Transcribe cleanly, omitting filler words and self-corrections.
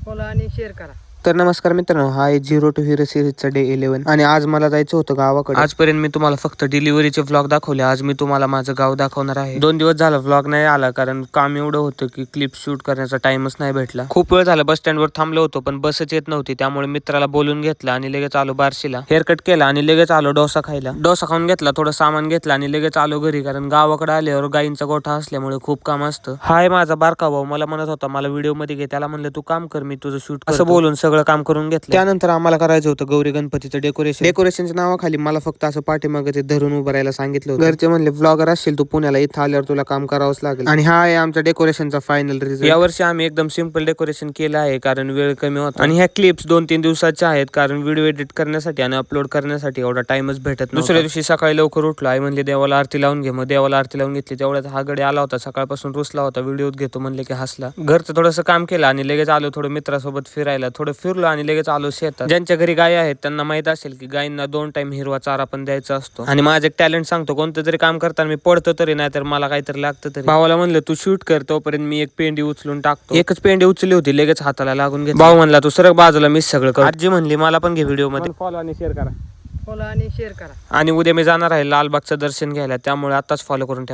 Follow आणि share करा. तर नमस्कार मित्रांनो, हा आहे 0 to Hero सिरीजचा डे 11 आणि आज मला जायचं होतं गावाकडे. आजपर्यंत मी तुम्हाला फक्त डिलिव्हरीचे व्लॉग दाखवले. आज मी तुम्हाला माझं गाव दाखवणार आहे. 2 दिवस झालं व्लॉग नाही आला कारण काम एवढं होतं की क्लिप शूट करण्याचा टाइमच नाही भेटला. खूप वेळ झाला बस स्टँडवर थांबलो होतो पण बसच येत नव्हती, त्यामुळे मित्राला बोलून घेतलं आणि लगेच आलो बार्शीला. हेअरकट केला आणि लगेच आलो डोसा खायला. डोसा खाऊन घेतला, थोडं सामान घेतलं आणि लगेच आलो घरी, कारण गावाकडे आल्यावर गायींचा गोठा असल्यामुळे खूप काम असतं. हाय माझा बारका भाऊ मला म्हणत होता मला व्हिडिओ मध्ये घे, त्याला म्हणलं तू काम कर मी तुझं शूट असं बोलून सगळं काम करून घेतलं. त्यानंतर आम्हाला करायचं होतं गौरी गणपतीचं डेकोरेशनच्या नावाखाली मला फक्त असं पाठीमागे ते धरून उभं राहायला सांगितलं होतं. घरचे म्हणले ब्लॉगर असशील तू पुण्याला, इथं आल्यावर तुला काम करावंच लागेल. आणि हा आहे आमच्या डेकोरेशनचा फायनल रिझल्ट. यावर्षी आम्ही एकदम सिंपल डेकोरेशन केलं आहे कारण वेळ कमी होता आणि ह्या क्लिप्स 2-3 दिवसाच्या आहेत कारण व्हिडिओ एडिट करण्यासाठी आणि अपलोड करण्यासाठी एवढा टाइमच भेटत नव्हता. दुसऱ्या दिवशी सकाळी लवकर उठलो, आई म्हणले देवाला आरती लावून घे, मग देवाला आरती लावून घेतली. तेवढ्यात हा गडी आला होता, सकाळपासून रुसला होता, व्हिडिओ घेतो म्हणले की हसला. घरचं थोडंसं काम केलं आणि लगेच आलो थोडं मित्रासोबत फिरायला. थोडं फिरलो आणि लगेच आलो शेतात. ज्यांच्या घरी गाय आहेत त्यांना माहित असेल की गायींना 2 टाइम हिरवा चारा पण द्यायचा असतो. आणि माझं एक टॅलेंट सांगतो, कोणतं तरी काम करताना मी पडतो तरी नाही तर मला काहीतरी लागतं तरी. भावाला म्हणलं तू शूट कर, तोपर्यंत मी एक पेंडी उचलून टाकतो. एकच पेंडी उचलली होती, लगेच हाताला लागून घेतली. भाऊ म्हणला तू सरक बाजूला, मीच सगळं कर. आजी म्हणली मला पण घे व्हिडिओ मध्ये. फॉलो आणि शेअर करा. फॉलो आणि शेअर करा. आणि उद्या मी जाणार आहे लालबागचं दर्शन घ्यायला, त्यामुळे आताच फॉलो करून ठेवा.